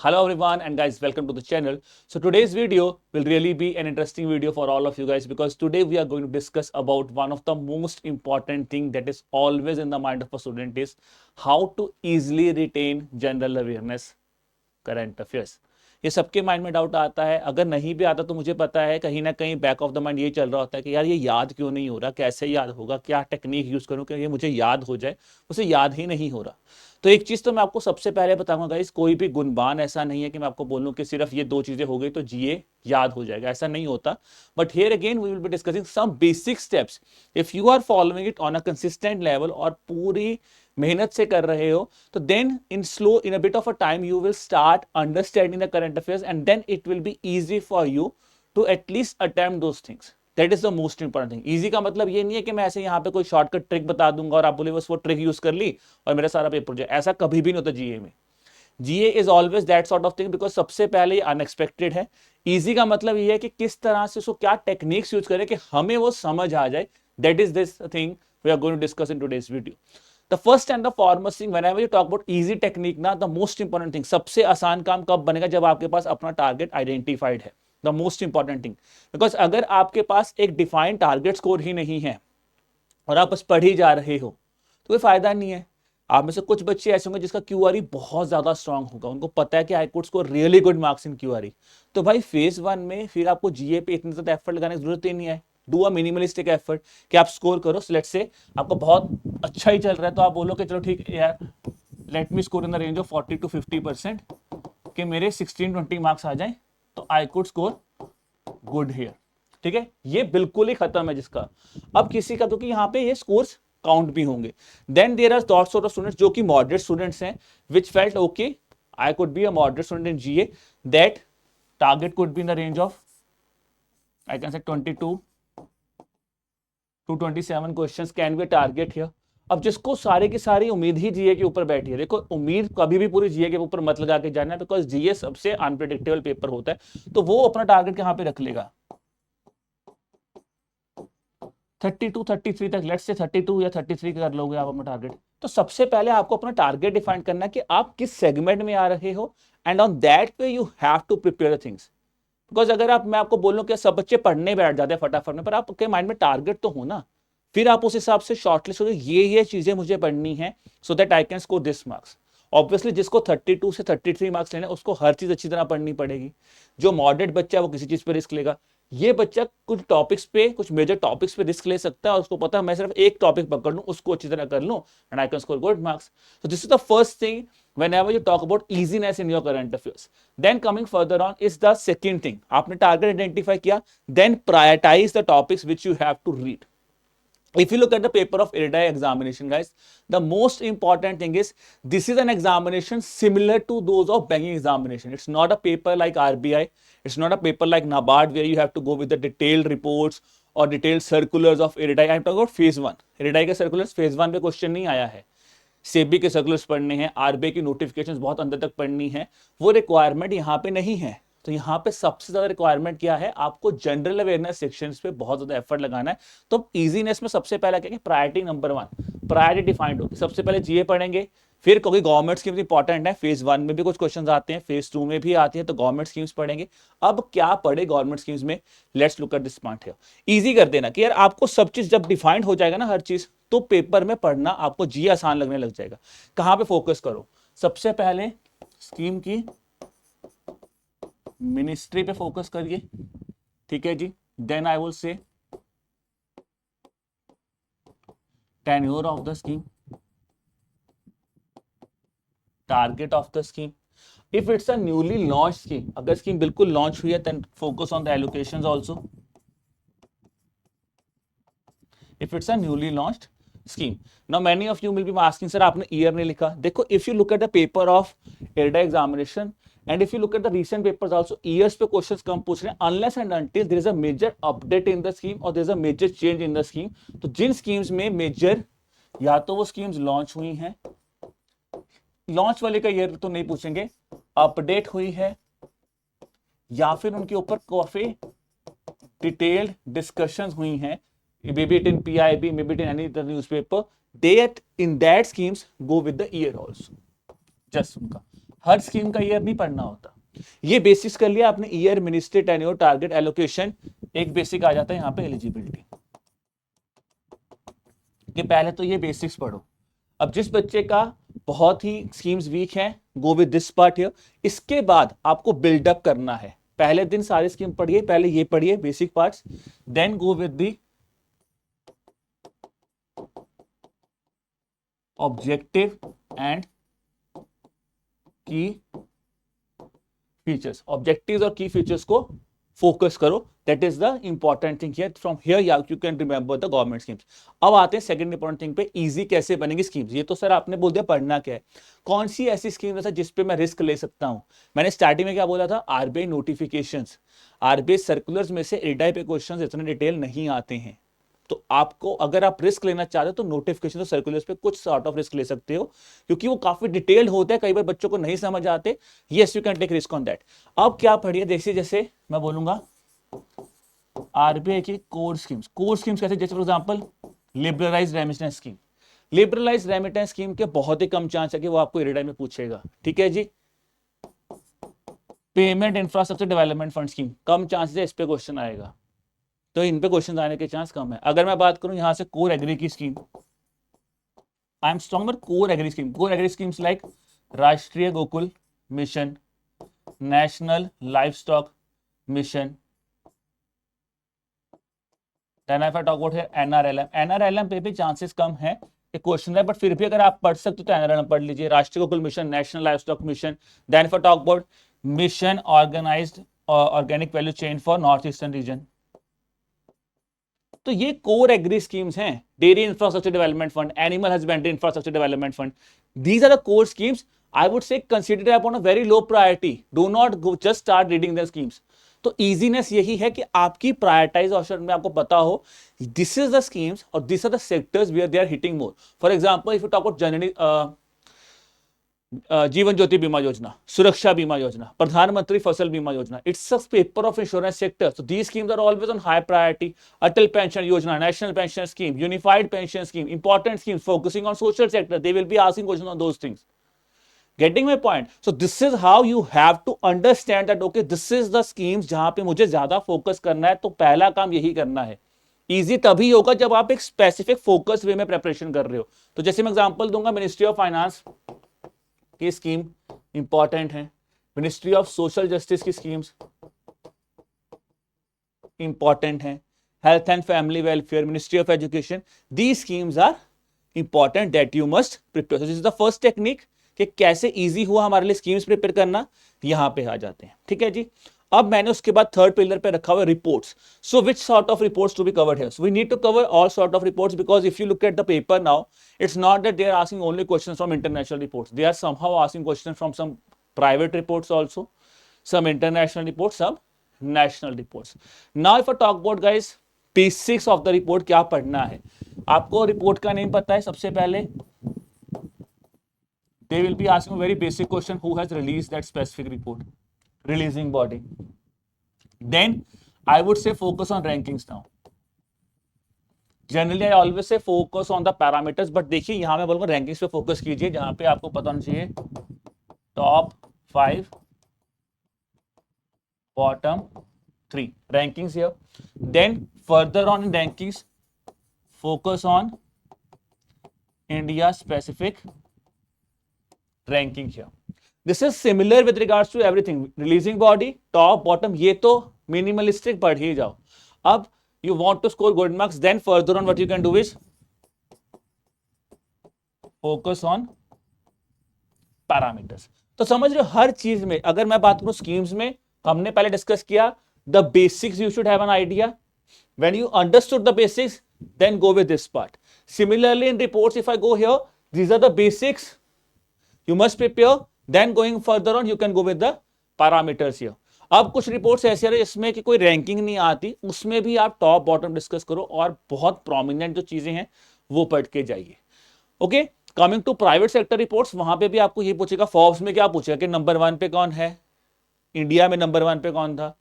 Hello everyone and guys, welcome to the channel. So today's video will really be an interesting video for all of you guys because today we are going to discuss about one of the most important thing that is always in the mind of a student is how to easily retain general awareness current affairs. ये सबके mind में doubt आता है. अगर नहीं भी आता तो मुझे पता है कहीं ना कहीं बैक ऑफ द माइंड ये चल रहा होता है कि यार ये याद क्यों नहीं हो रहा, कैसे याद होगा, क्या टेक्निक यूज करूं कि ये मुझे याद हो जाए. उसे याद ही नहीं हो रहा. तो एक चीज तो मैं आपको सबसे पहले बताऊंगा गाइस, कोई भी गुणवान ऐसा नहीं है कि मैं आपको बोलूं कि सिर्फ ये दो चीजें हो गई तो जीए याद हो जाएगा, ऐसा नहीं होता. But here again we will be discussing some basic steps. If you are following it on a consistent level और पूरी मेहनत से कर रहे हो तो then in a bit of a time you will start understanding the current affairs and then it will be easy for you to at least attempt those things. That is the most important thing. Easy का मतलब ये नहीं है कि मैं ऐसे यहाँ पे कोई शॉर्टकट ट्रिक बता दूंगा और आप बोले बस वो ट्रिक यूज कर ली और मेरा सारा पेपर जाए. ऐसा कभी भी नहीं होता जीए में. GA is always that sort of thing because सबसे पहले ये अनएक्सपेक्टेड है. इजी का मतलब ये है कि किस तरह से उसको क्या टेक्निक्स यूज करें कि हमें वो समझ आ जाए. That is this thing we are going to discuss in today's video. The first and the foremost thing whenever you talk about easy technique ना, the most important thing, सबसे आसान काम कब बनेगा जब आपके पास अपना टारगेट आइडेंटिफाइड है. The most important thing because अगर आपके पास एक डिफाइंड टारगेट स्कोर ही नहीं है और आप बस पढ़ ही जा रहे हो तो कोई फायदा नहीं है. आप में से कुछ बच्चे ऐसे होंगे जिसका क्यूआरई बहुत ज्यादा स्ट्रांग होगा, उनको पता है कि I could score really good marks in QRE. तो भाई फेज 1 में फिर आपको जीए पे इतना ज्यादा एफर्ट लगाने की जरूरत ही नहीं है. डू अ मिनिमलिस्टिक एफर्ट कि आप स्कोर करो. लेट्स से आपको बहुत अच्छा ही चल रहा है तो आप बोलो कि चलो ठीक है यार, let me score in the range of 40 to 50% कि मेरे 16-20 मार्क्स आ जाए तो आई कुड स्कोर गुड हियर. ठीक है, ये बिल्कुल ही खत्म है जिसका. अब किसी का, क्योंकि यहाँ पे ये स्कोर्स काउंट भी होंगे. Then there are that sort of students जो कि मॉडरेट स्टूडेंट्स हैं which felt okay I could be a moderate student in GA, that target could be in the range of I can say 22 to 27 questions can be target here. अब जिसको सारी की सारी उम्मीद ही जीए के ऊपर बैठी है, देखो उम्मीद कभी भी पूरी जीए के ऊपर मत लगा के जाना बिकॉज जीए सबसे अनप्रेडिक्टेबल पेपर होता है. तो वो अपना टारगेट कहां पे रख लेगा 32-33 तक. लेट्स से 32 या 33 कर लोगे आप अपना टारगेट. तो सबसे पहले आपको अपना टारगेट डिफाइन करना है कि आप किस सेगमेंट में आ रहे हो and on that way you have to prepare things. Because अगर मैं आपको बोलूं कि सब बच्चे पढ़ने बैठ जाते हैं फटाफट में, पर आपके माइंड में टारगेट तो हो ना. फिर आप उस हिसाब से शॉर्टलिस्ट हो, ये चीजें मुझे पढ़नी है so that I can score this marks. Obviously जिसको 32 से 33 मार्क्स लेने उसको हर चीज अच्छी तरह पढ़नी पड़ेगी. जो मॉडरेट बच्चा है वो किसी चीज पे रिस्क लेगा. ये बच्चा कुछ टॉपिक्स पे, कुछ मेजर टॉपिक्स पे रिस्क ले सकता है और उसको पता है मैं सिर्फ एक टॉपिक पकड़ लूं, उसको अच्छी तरह कर लूं and I can score good marks. So this is the first thing whenever you talk about easiness in your current affairs. Then coming further on is the second thing. आपने टारगेट आइडेंटिफाई किया, then prioritize the topics which you have to read. If you look at the paper of IRDAI examination, guys, the most important thing is this is an examination similar to those of banking examination. It's not a paper like RBI. It's not a paper like NABARD where you have to go with the detailed reports or detailed circulars of IRDAI. I'm talking about phase 1. IRDAI के circulars phase 1 पे question नहीं आया है. सेबी के circulars पढ़ने हैं, RBI की notifications बहुत अंदर तक पढ़नी है, वो रिक्वायरमेंट यहाँ पे नहीं है. तो यहाँ पे सबसे ज्यादा रिक्वायरमेंट क्या है, आपको जनरल अवेयरनेस सेक्शंस पे बहुत ज्यादा एफर्ट लगाना है. तो इजीनेस में सबसे पहला क्या है, प्रायोरिटी नंबर 1 प्रायोरिटी डिफाइंड होगी. सबसे पहले जीए पढ़ेंगे, फिर क्योंकि गवर्नमेंट स्कीम्स इंपॉर्टेंट है, फेज 1 में भी कुछ क्वेश्चंस आते हैं, फेज 2 में भी आती है, तो गवर्नमेंट स्कीम्स पढ़ेंगे. अब क्या पढ़े गवर्नमेंट स्कीम्स में, let's look at this point here. Easy कर देना कि यार आपको सब चीज जब डिफाइंड हो जाएगा ना हर चीज, तो पेपर में पढ़ना आपको जी आसान लगने लग जाएगा. कहां पे फोकस करो, सबसे पहले स्कीम की मिनिस्ट्री पे फोकस करिए. ठीक है जी. Then I will say tenure of the scheme, target of the scheme. If it's a newly launch scheme, अगर स्कीम बिल्कुल लॉन्च हुई है then focus on the allocations also. If it's a newly launched scheme. Now many of you will be asking sir आपने year नहीं लिखा. देखो if you look at the paper of IRDAI examination and if you look at the recent papers also, years पे questions कम पूछ रहे हैं unless and until there is a major update in the scheme or there is a major change in the scheme. तो जिन schemes में major या तो वो schemes launch हुई हैं, लॉन्च वाले का ईयर तो नहीं पूछेंगे, अपडेट हुई है या फिर उनके ऊपर काफी डिटेल्ड डिस्कशंस हुई हैं, maybe it in PIB, maybe it in any other newspaper, they in that schemes go with the year also. Just उनका हर स्कीम का ईयर नहीं पढ़ना होता। ये बेसिक्स कर लिया आपने, year, ministry, tenure, target, allocation, एक बेसिक आ जाता है यहाँ पे एलिजिबिलिटी, कि पहले तो ये बेसिक्स पढ़ो। अब जिस बच्चे का बहुत ही स्कीम्स वीक है, गो विद दिस पार्ट हियर। इसके बाद आपको बिल्डअप करना है, पहले दिन सारी स्कीम पढ़िए, पहले ये पढ़िए basic parts, then go with the objective and key features. Objectives और की फीचर्स को फोकस करो, that is the important thing here. From here you can remember the government schemes. अब आते हैं सेकंड इंपॉर्टेंट थिंग पे, easy कैसे बनेगी schemes. ये तो सर आपने बोल दिया पढ़ना क्या है, कौन सी ऐसी स्कीम है जिस पे मैं रिस्क ले सकता हूं। मैंने स्टार्टिंग में क्या बोला था, आरबीआई नोटिफिकेशंस, आरबीआई सर्कुलर्स में से एडाई पे क्वेश्चंस इतने डिटेल नहीं आते हैं। तो आपको अगर आप रिस्क लेना चाहते हो तो नोटिफिकेशन और सर्कुलर्स पे कुछ सॉर्ट ऑफ रिस्क ले सकते हो, क्योंकि वो काफी डिटेल्ड होते हैं, कई बार बच्चों को नहीं समझ आते। Yes, you can take risk on that. अब क्या पढ़िए, देखिए जैसे मैं बोलूंगा आरबीआई की कोर स्कीम्स। कोर स्कीम्स कैसे, जैसे for example liberalise remittance scheme. Liberalise remittance scheme के बहुत ही कम चांस है कि वो आपको इरेडाई में पूछेगा, ठीक है जी। Payment infrastructure development fund scheme, कम चांसेस है इस पे क्वेश्चन आएगा, तो इन पे क्वेश्चन आने के चांस कम है। अगर मैं बात करूं यहां से कोर एग्री की scheme, I am strong but core agri scheme, core agri schemes like Rashtriya Gokul mission, national life stock mission, then if I talk about here NRLM, NRLM पे भी चांसेस कम है कि क्वेश्चन है, बट फिर भी अगर आप पढ़ सकते हो तो एनआरएलएम पढ़ लीजिए, Rashtriya Gokul mission, national life stock mission. Then if I talk about Mission Organised Organic Value Chain for North Eastern Region, तो ये कोर एग्री स्कीम्स हैं। Dairy Infrastructure development Fund, Animal Husbandry Infrastructure development Fund, these are the core schemes. I would say consider upon a very low priority, do not just start reading the schemes. तो easiness यही है कि आपकी prioritise option में आपको पता हो this is the schemes और this are the sectors where they are hitting more. For example if you talk about generally Jeevan Jyoti बीमा योजना, सुरक्षा बीमा योजना, प्रधानमंत्री फसल बीमा योजना, it's a paper of insurance sector, so these schemes are always on high priority. Atal pension yojana, national pension scheme, unified pension scheme, important schemes focusing on social sector, they will be asking questions on those things. Getting my point? So this is how you have to understand that okay, this is the schemes जहां पे मुझे ज्यादा focus करना है, तो पहला काम यही करना है। इजी तभी होगा जब आप एक स्पेसिफिक फोकस वे में प्रेपरेशन कर रहे हो। तो जैसे मैं एग्जांपल दूंगा, मिनिस्ट्री ऑफ फाइनेंस की स्कीम इंपॉर्टेंट है, मिनिस्ट्री ऑफ सोशल जस्टिस की स्कीम्स इंपॉर्टेंट है, Health and Family Welfare, Ministry of Education, these schemes are important that you must prepare. This is the first technique कि कैसे easy हुआ हमारे लिए schemes prepare करना, यहां पे आ जाते हैं, ठीक है जी। अब मैंने उसके बाद थर्ड पिलर पे रखा हुआ reports. So which sort of reports to be covered here? So we need to cover all sort of reports, because if you look at the paper now, it's not that they are asking only questions from international reports, they are somehow asking questions from some private reports also, some international reports, some national reports. Now if I talk about guys basics of the report, क्या पढ़ना है आपको, report का name पता है सबसे पहले, they will be asking a very basic question, who has released that specific report, releasing body. Then I would say focus on rankings now. Generally I always say focus on the parameters, but देखिए यहां मैं बोलूंगा rankings पे focus कीजिए, जहां पे आपको पता होना चाहिए top 5 bottom 3 rankings here. Then further on in rankings focus on India specific ranking here. This is similar with regards to everything, releasing body, top bottom, ये तो मिनिमलिस्टिक पढ़ ही जाओ। अब you want to score good marks, then further on what you can do is focus on parameters. तो समझ रहे हो हर चीज में, अगर मैं बात करूं स्कीम्स में, हमने पहले डिस्कस किया the basics, you should have an idea, when you understood the basics then go with this part. Similarly in reports if I go here, these are the basics you must prepare, then going further on you can go with the parameters here. अब कुछ reports ऐसे हैं जिसमें कि कोई ranking नहीं आती, उसमें भी आप टॉप बॉटम डिस्कस करो और बहुत प्रोमिनेंट जो चीजें हैं वो पढ़ के जाइए। Okay, coming to private sector reports, वहां पे भी आपको ये पूछेगा, फोर्ब्स में क्या पूछेगा कि नंबर 1 पे कौन है, इंडिया में नंबर 1 पे कौन था,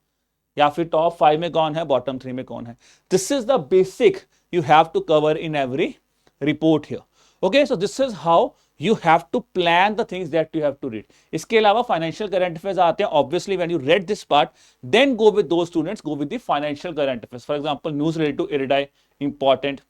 या फिर टॉप 5 में कौन है, बॉटम 3 में कौन है। This is the basic you have to cover in every report here. Okay, so this is how you have to plan the things that you have to read. इसके अलावा financial current affairs आते हैं. Obviously when you read this part, then go with those students, go with the financial current affairs. For example, news related to IRDAI, important.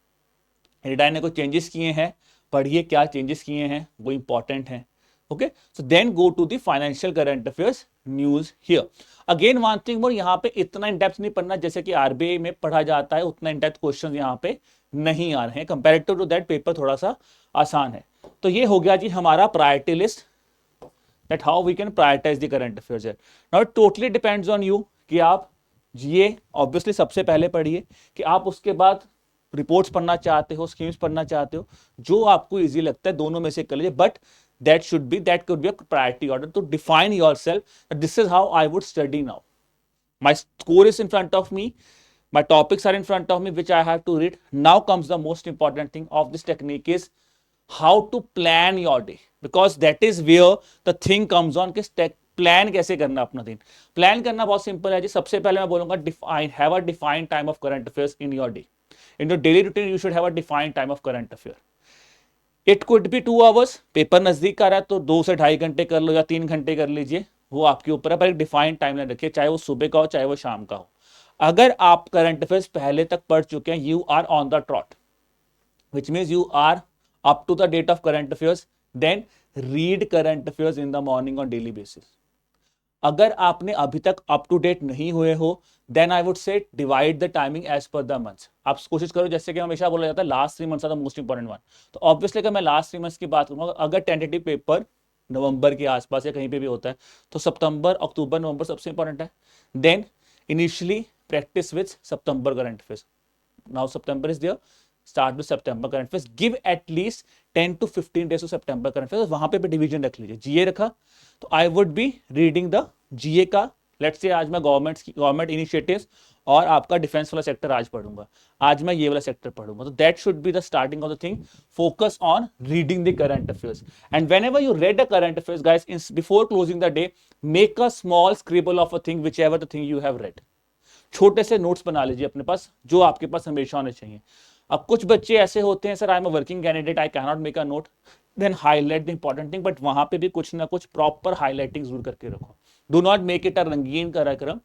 IRDAI ने कुछ changes किए हैं, पढ़िए क्या changes किए हैं, वो important है. Okay, so then go to the financial current affairs news here. Again one thing more, यहाँ पे इतना in depth नहीं पढ़ना जैसे कि RBI में पढ़ा जाता है, उतना in depth questions यहाँ पे नहीं आ रहे हैं. Comparative to that पेपर थोड़ा सा आसान है. तो ये हो गया जी हमारा priority list, that how we can prioritize the current affairs here. Now it totally depends on you कि आप ये ऑब्वियसली सबसे पहले पढ़िए कि आप उसके बाद रिपोर्ट्स पढ़ना चाहते हो, स्कीम्स पढ़ना चाहते हो, जो आपको इजी लगता है दोनों में से कर लीजिए. But that could be a priority order to define yourself that this is how I would study now. My score is in front of me, my topics are in front of me which I have to read. Now comes the most important thing of this technique is how to plan your day, because that is where the thing comes on कि plan कैसे करना अपना दिन. Plan करना बहुत simple है जी. सबसे पहले मैं बोलूंगा have a defined time of current affairs in your day. In your daily routine you should have a defined time of current affair. It could be 2 hours. Paper नजदीक आ रहा है तो 2 से 2.5 घंटे कर लो या 3 घंटे कर लीजिए, वो आपके ऊपर है, पर एक डिफाइंड टाइमलाइन रखिए, चाहे वो सुबह का हो चाहे वो शाम का हो. अगर आप करंट अफेयर्स पहले तक पढ़ चुके हैं, you are on the trot, which means you are up to the date of current affairs, then read current affairs in the morning on daily basis. अगर आपने अभी तक अप टू डेट नहीं हुए हो, then I would say divide the timing as per the months. आप कोशिश करो, जैसे कि हमेशा बोला जाता है last 3 months are the most important one. तो ऑब्वियसली अगर मैं लास्ट 3 मंथ्स की बात करूंगा, अगर टेंटेटिव पेपर नवंबर के आसपास या कहीं पे भी होता है तो सितंबर, अक्टूबर, नवंबर सबसे इंपॉर्टेंट है. देन इनिशियली प्रैक्टिस विद सितंबर current affairs. Now September is there, start with September current affairs, give at least 10 to 15 days to September current affairs. वहां पे डिवीजन रख लीजिए. जीए रखा तो I would be reading the जीए का, let's say आज मैं गवर्नमेंट इनिशिएटिव्स और आपका डिफेंस वाला सेक्टर आज पढ़ूंगा, आज मैं ये वाला सेक्टर पढ़ूंगा. तो that should be the starting of the thing. Focus on reading the current affairs, and whenever you read the current affairs guys, before closing the day make a small scribble of a thing which ever the thing you have read. छोटे से notes बना लीजिए अपने पास, जो आपके पास हमेशा होने चाहिए. अब कुछ बच्चे ऐसे होते हैं, sir I am a working candidate, I can not make a note, then highlight the important thing. But वहां पे भी कुछ ना कुछ प्रॉपर हाईलाइटिंग जरूर करके रखो. Do not make it a रंगीन कार्यक्रम.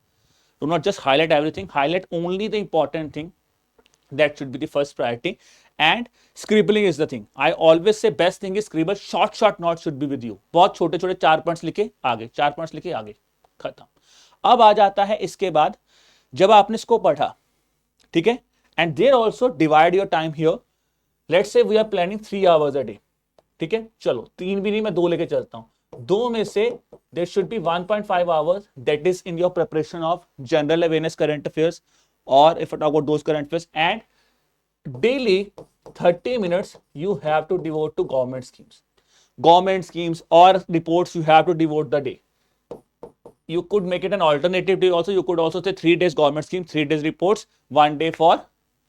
Do not just highlight everything, highlight only the important thing. That should be the first priority. And scribbling is the thing. I always say best thing is scribble. Short note should be with you. बहुत छोटे छोटे 4 points लिखे आगे, 4 points लिखे आगे, खत्म. अब आ जाता है इसके बाद, जब आपने इसको पढ़ा, ठीक है, and there also divide your time here. Let's say we are planning 3 hours a day. ठीक है, चलो 3 भी नहीं, मैं 2 लेके चलता हूं. 2 में से there should be 1.5 hours that is in your preparation of general awareness current affairs, or if I talk about those current affairs, and daily 30 minutes you have to devote to government schemes or reports. You have to devote the day. You could make it an alternative day also. You could also say 3 days government scheme, 3 days reports, 1 day for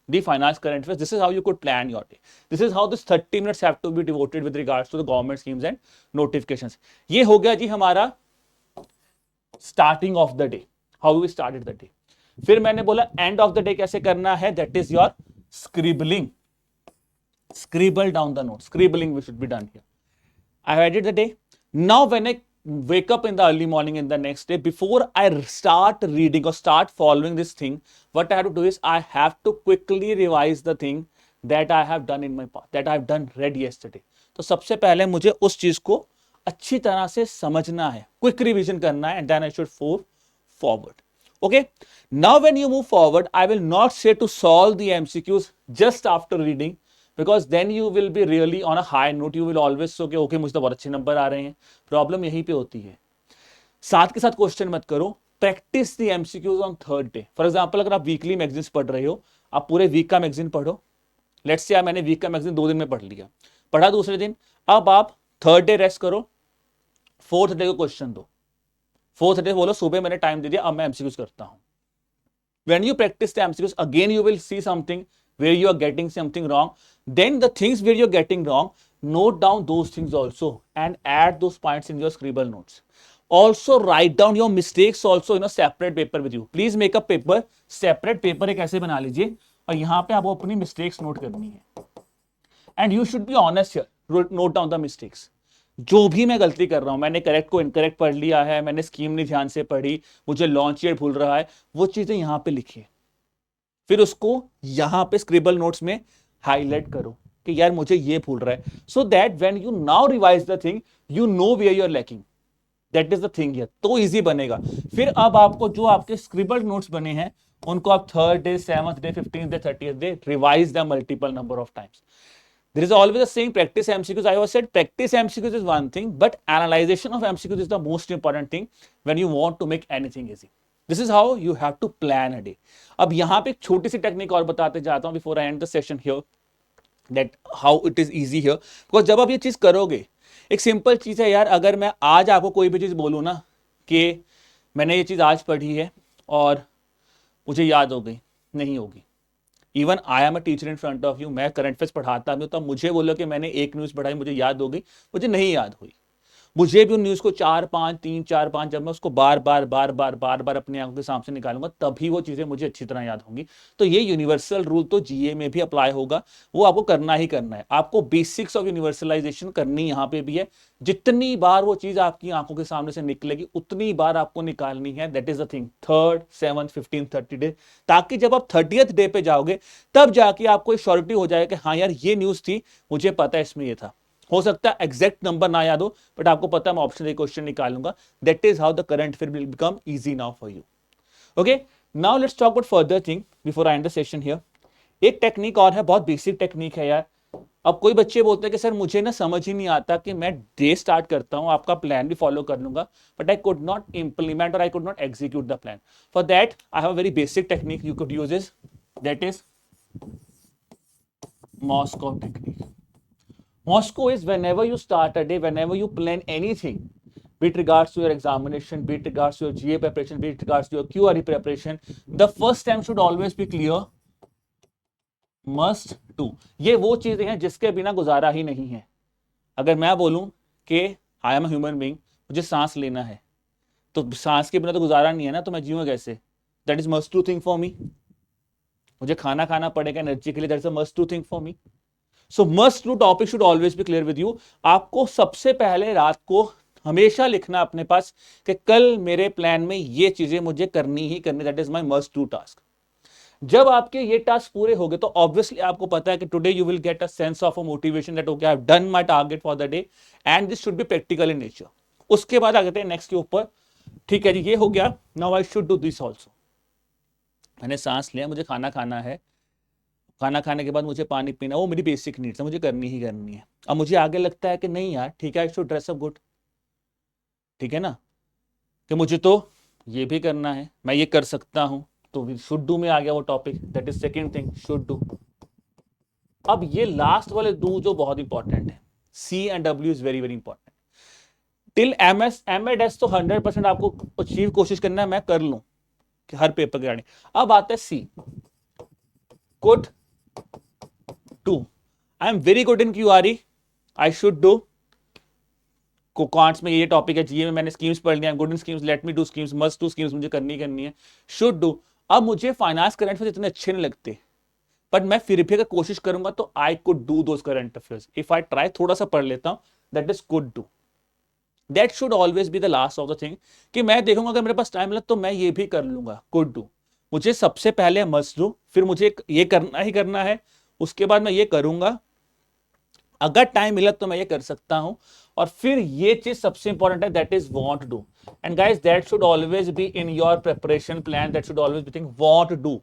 the finance current affairs. This is how you could plan your day. This is how this 30 minutes have to be devoted with regards to the government schemes and notifications. ये हो गया जी हमारा starting of the day, how we started the day. फिर मैंने बोला end of the day कैसे करना है, that is your scribbling. Scribble down the notes. Scribbling we should be done here. I have added the day. Now when I wake up in the early morning in the next day, before I start reading or start following this thing, what I have to do is I have to quickly revise the thing that I have done in my past, that I have done read yesterday. तो सबसे पहले मुझे उस चीज को अच्छी तरह से समझना है, क्विक रिवीजन करना है, and then I should move forward. Okay, now when you move forward, I will not say to solve the MCQs just after reading, because then you will be really on a high note. You will always say okay, मुझे तो बहुत अच्छे number आ रहे हैं. Problem यहीं पे होती है. साथ के साथ क्वेश्चन मत करो, practice the MCQs on third day. For example अगर आप वीकली मैगजीन्स पढ़ रहे हो, आप पूरे वीक का मैगजीन पढ़ो. लेट्स से मैंने वीक का मैगजीन 2 दिन में पढ़ लिया, पढ़ा दूसरे दिन. अब आप थर्ड डे रेस्ट करो, फोर्थ डे को क्वेश्चन दो. फोर्थ डे बोलो सुबह मैंने टाइम दे दिया, अब मैं एमसीक्यूज करता हूं. When you practice the MCQs, again you will see something where you are getting something wrong. Then the things where you're getting wrong, note down those things also and add those points in your scribble notes. Also write down your mistakes also in a separate paper with you. Please make a paper, separate paper एक ऐसे बना लीजिए और यहाँ पे आपको अपनी mistakes note करनी है. And you should be honest here. Note down the mistakes. जो भी मैं गलती कर रहा हूं, मैंने करेक्ट को इनकरेक्ट पढ़ लिया है, मैंने स्कीम नहीं ध्यान से पढ़ी, मुझे लॉन्च ईयर भूल रहा है, वो चीजें यहां पे लिखिए। फिर उसको यहां पे स्क्रिबल नोट्स में हाईलाइट करो कि यार मुझे ये भूल रहा है, so that when you now revise the thing you know where you are lacking. That is the thing here, तो इजी बनेगा। फिर अब आपको जो आपके स्क्रिबल नोट्स बने हैं उनको आप third day, seventh day, 15th day, 30th day revise the multiple number of times. There is always a saying practice MCQs. I was said practice MCQs is one thing, but analyzation of MCQs is the most important thing when you want to make anything easy. This is how you have to plan a day. अब यहाँ पे एक छोटी सी technique और बताते जाता हूँ before I end the session here, that how it is easy here. Because जब आप ये चीज करोगे, एक सिंपल चीज है यार, अगर मैं आज आपको कोई भी चीज बोलूँ ना कि मैंने ये चीज आज पढ़ी है और मुझे याद हो गई, नहीं होगी। Even I am a teacher in front of you, मैं करंट अफेयर्स पढ़ाता हूं, तब मुझे बोलो कि मैंने एक न्यूज़ पढ़ाई, मुझे याद हो गई, मुझे नहीं याद हुई। मुझे भी उन न्यूज़ को 4-5, 3-4-5, जब मैं उसको बार बार अपनी आंखों के सामने निकालूंगा तभी वो चीज़ें मुझे अच्छी तरह याद होंगी। तो ये यूनिवर्सल रूल तो जीए में भी अप्लाई होगा, वो आपको करना ही करना है। आपको बेसिक्स ऑफ यूनिवर्सलाइजेशन करनी यहाँ पे भी है। जितनी बार वो चीज़ आपकी आंखों के सामने से निकलेगी उतनी बार आपको निकालनी है। That is the thing, 3rd, 7th, 15th, 30 day, ताकि जब आप 30th डे पे जाओगे तब जाके आपको श्योरिटी हो जाए कि हाँ यार ये न्यूज़ थी, मुझे पता है इसमें ये था। हो सकता है एग्जैक्ट नंबर ना याद हो, बट आपको पता है मैं ऑप्शन से क्वेश्चन निकालूंगा। That is how the current affair will become easy now for you. Okay, now let's talk about further thing before I and the session here. एक टेक्निक और है, बहुत बेसिक टेक्निक है यार। अब कोई बच्चे बोलते हैं कि सर मुझे ना समझ ही नहीं आता कि मैं डे स्टार्ट करता हूं, आपका प्लान भी फॉलो कर लूंगा, but I could not implement और I could not execute the plan. For that I have a very basic technique you could use, is that is Moscow technique. Moscow is whenever you start a day, whenever you plan anything, be it regards to your examination, be it regards to your GA preparation, be it regards to your QRE preparation, the first time should always be clear, must do। ये वो चीजें हैं जिसके बिना गुजारा ही नहीं है। अगर मैं बोलूं कि आई एम ह्यूमन बीइंग, मुझे सांस लेना है, तो सांस के बिना तो गुजारा नहीं है ना, तो मैं जीऊंगा कैसे? That is must to thing for me. मुझे खाना खाना पड़ेगा एनर्जी के लिए, that is a must to thing for me. So must to topic should always be clear with you. आपको सबसे पहले रात को हमेशा लिखना अपने पास कि कल मेरे प्लान में ये चीजें मुझे करनी ही करनी, that is my must to task. जब आपके ये टास्क पूरे हो गए तो ऑब्वियसली आपको पता है कि today you will get a sense of a motivation that okay I have done my target for the day and this should be practical in nature. उसके बाद आ जाते हैं नेक्स्ट के ऊपर। ठीक है जी, ये हो गया, now I should do this also. मैंने सांस लिया, मुझे खाना खाना है, खाना खाने के बाद मुझे पानी पीना, वो मेरी बेसिक नीड्स है, मुझे करनी ही करनी है। अब मुझे आगे लगता है कि नहीं यार ठीक है, I should dress up good, ठीक है ना, कि मुझे तो ये भी करना है, मैं ये कर सकता हूं, तो शुड डू में आ गया वो topic, that is second thing, should do. अब ये लास्ट वाले दो जो बहुत इंपॉर्टेंट है, C and W is very very important. Till MS एमएडएस तो 100% आपको अचीव कोशिश करना है, मैं कर लूं कि हर पेपर के आने। अब आता है C, could do. I am very good in QRE, I should do. कोकांट्स में ये टॉपिक है, जीए में मैंने स्कीम्स पढ़ लिया, good in schemes, let me do schemes, must do schemes, मुझे करनी है। शुड डू, अब मुझे फाइनेंस करंट अफेयर्स इतने अच्छे नहीं लगते, बट मैं फिर भी अगर कोशिश करूंगा तो I could do those current affairs if I try, थोड़ा सा पढ़ लेता हूं, that is could do. That should always be the last of the thing, कि मैं देखूंगा अगर मेरे पास टाइम मिला तो मैं ये भी कर लूंगा, कुड डू। मुझे सबसे पहले मस्ट डू, फिर मुझे ये करना ही करना है, उसके बाद मैं ये करूंगा, अगर टाइम मिला तो मैं ये कर सकता हूं, और फिर ये चीज सबसे इंपॉर्टेंट है, that is want do. And guys that should always be in your preparation plan, that should always B think want do.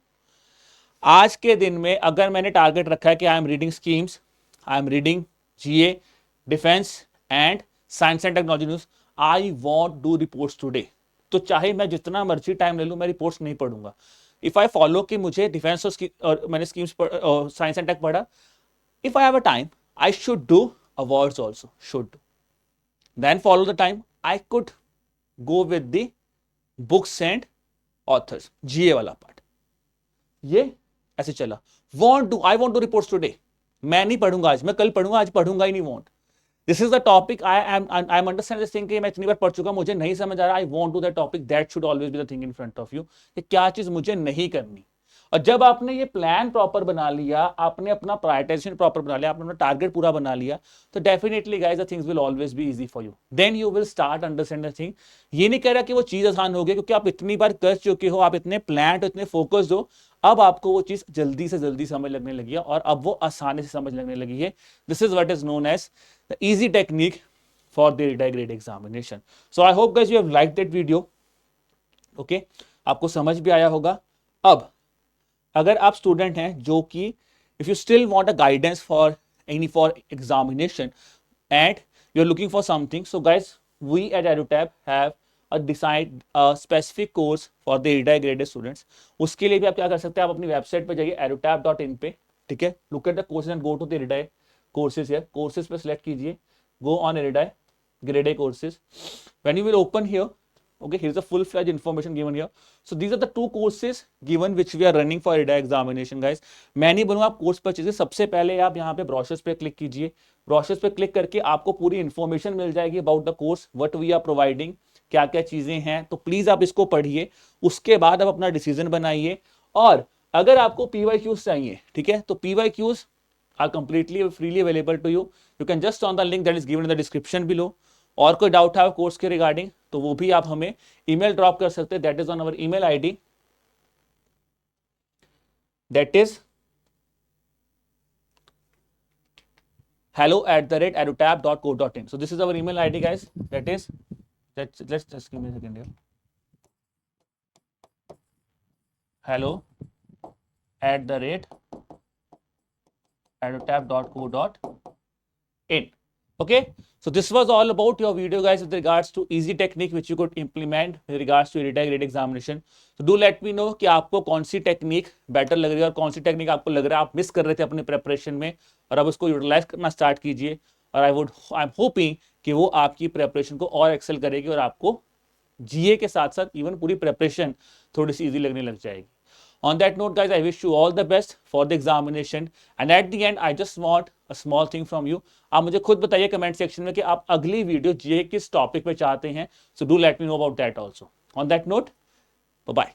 आज के दिन में अगर मैंने टारगेट रखा है कि I am reading schemes, I am reading GA, defence and science and technology news, I want do reports today, तो चाहे मैं जितना मर्जी टाइम ले लूं, मैं रिपोर्ट्स नहीं पढ़ूंगा। इफ आई फॉलो कि मुझे डिफेंस और मैंने स्कीम्स साइंस एंड टेक पढ़ा, if I have a time I should do awards also, should do. Then follow the time, I could go with the books and authors, GA वाला part. ये ऐसे चला। Want to, I want to reports today, मैं नहीं पढ़ूंगा आज, मैं कल पढ़ूंगा, आज पढ़ूंगा ही नहीं। Want, this is the topic I am understand this thing कि मैं इतनी बार पढ़ चुका, मुझे नहीं समझ आ रहा, I want to that topic, that should always be the thing in front of you कि क्या चीज मुझे नहीं करनी। और जब आपने ये प्लान प्रॉपर बना लिया, आपने अपना प्रायोरिटाइजेशन प्रॉपर बना लिया, आपने अपना टारगेट पूरा बना लिया, तो definitely guys the things will always be easy for you, then you will start understand the thing. ये नहीं कह रहा कि वो चीज आसान हो गई, क्योंकि आप इतनी बार कर चुके हो, आप इतने प्लान, इतने फोकस्ड हो, अब आपको वो चीज जल्दी से जल्दी समझ लगने लगी है और अब वो आसानी से समझ लगने लगी है। This is what is known as the easy technique for the IRDAI grade examination. So I hope guys you have liked that video. Okay, आपको समझ भी आया होगा। अब अगर आप स्टूडेंट हैं जो कि if you still want a guidance for any for examination and you are looking for something, so guys we at Edutap have decide specific course for the IRDAI graded students. उसके लिए भी आप क्या कर सकते हैं, आप अपनी वेबसाइट पे जाइए edutap.in पे, ठीक है, look at the courses and go to the IRDAI courses here, courses पे सिलेक्ट कीजिए, go on IRDAI grade A courses. When you will open here, okay, here's a full-fledged information given here. So these are the two courses given which we are running for IRDAI examination, guys. मैं नहीं बोलूंगा आप course purchase, सबसे पहले आप यहाँ पे brochures पे क्लिक कीजिए। ब्रोशर्स पे क्लिक करके आपको पूरी इंफॉर्मेशन मिल जाएगी about the course, what we are providing, क्या क्या चीजें हैं। तो प्लीज आप इसको पढ़िए, उसके बाद आप अपना डिसीजन बनाइए। और अगर आपको PYQs चाहिए, ठीक है, तो PYQs are completely freely available to you. You can just on the link that is given in the description below. और कोई डाउट है कोर्स के रिगार्डिंग तो वो भी आप हमें ईमेल ड्रॉप कर सकते हैं, that is on our email ID, that is hello@edutap.co.in. So this is our email ID, guys. That is, let's just give me a second here. hello@edutap.co.in. Okay, so this was all about your video, guys, with regards to easy technique which you could implement with regards to IRDAI grade examination. So do let me know कि आपको कौन सी technique better लग रही है और कौन सी technique आपको लग रहा है आप मिस कर रहे थे अपने प्रेपरेशन में, और अब उसको यूटिलाइज करना स्टार्ट कीजिए। और आई एम होपिंग कि वो आपकी प्रेपरेशन को और एक्सेल करेगी और आपको GA के साथ साथ इवन पूरी प्रेपरेशन थोड़ी सी इजी लगने लग जाएगी। On that note, guys, I wish you all the best for the examination. And at the end, I just want a small thing from you. आप मुझे खुद बताइए कमेंट सेक्शन में कि आप अगली वीडियो GA किस टॉपिक पे चाहते हैं. So do let me know about that also. On that note, bye bye.